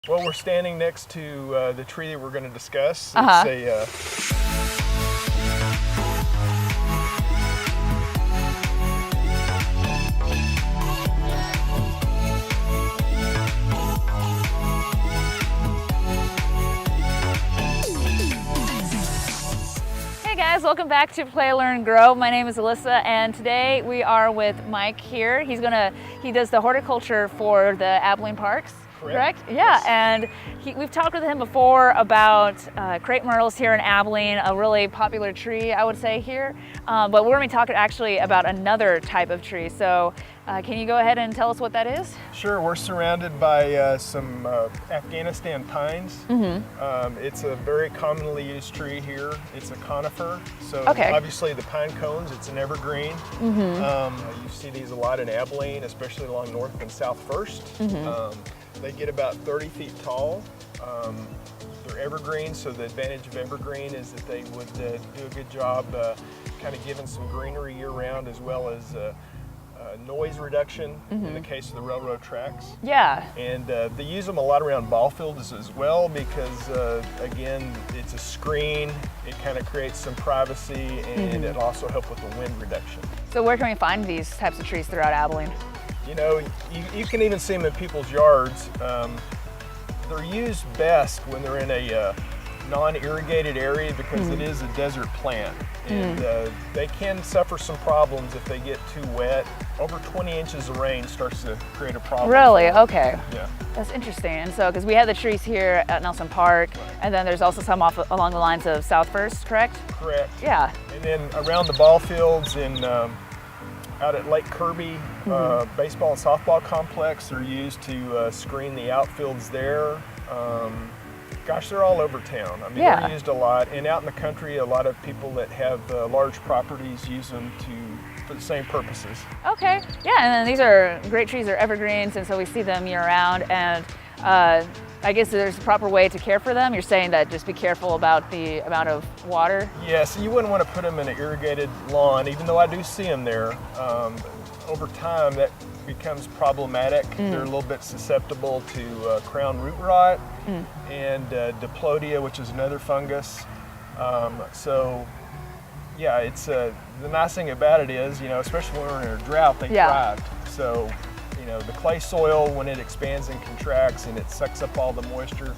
Well, we're standing next to the tree that we're going to discuss. Uh-huh. It's a Hey guys, welcome back to Play, Learn, Grow. My name is Alyssa, and today we are with Mike here. He does the horticulture for the Abilene parks. Correct? Yeah, Yes. and we've talked with him before about crepe myrtles here in Abilene, a really popular tree, I would say, here. But we're going to be talking actually about another type of tree. So can you go ahead and tell us what that is? Sure, we're surrounded by some Afghanistan pines. Mm-hmm. It's a very commonly used tree here. It's a conifer, so Okay. obviously the pine cones, it's an evergreen. Mm-hmm. You see these a lot in Abilene, especially along North and South First. Mm-hmm. They get about 30 feet tall. They're evergreen, so the advantage of evergreen is that they would do a good job kind of giving some greenery year-round, as well as noise reduction in the case of the railroad tracks. Yeah. And they use them a lot around ball fields as well because, again, it's a screen. It kind of creates some privacy, and it also helps with the wind reduction. So where can we find these types of trees throughout Abilene? You know, you can even see them in people's yards. They're used best when they're in a non-irrigated area because it is a desert plant. And they can suffer some problems if they get too wet. Over 20 inches of rain starts to create a problem. Really? Okay. Yeah. That's interesting. And so, because we have the trees here at Nelson Park, and then there's also some off along the lines of South First, correct? Correct. Yeah. And then around the ball fields and out at Lake Kirby, baseball and softball complex, they're used to screen the outfields there. Gosh, they're all over town. I mean, they're used a lot. And out in the country, a lot of people that have large properties use them for the same purposes. Okay. Yeah, and then these are great trees. They're evergreens, and so we see them year round. And I guess there's a proper way to care for them. You're saying that just be careful about the amount of water. Yes, you wouldn't want to put them in an irrigated lawn, even though I do see them there. Over time, that becomes problematic. They're a little bit susceptible to crown root rot and diplodia, which is another fungus. So, yeah, it's the nice thing about it is, you know, especially when we're in a drought, they thrive. So, you know, the clay soil, when it expands and contracts and it sucks up all the moisture,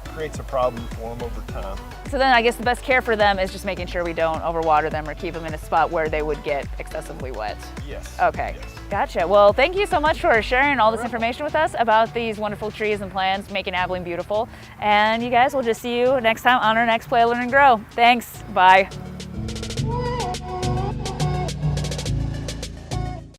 creates a problem for them over time. So then I guess the best care for them is just making sure we don't overwater them or keep them in a spot where they would get excessively wet. Yes. Okay. Yes. Gotcha. Well, thank you so much for sharing all this information with us about these wonderful trees and plants making Abilene beautiful. And you guys, we'll just see you next time on our next Play, Learn, and Grow. Thanks. Bye.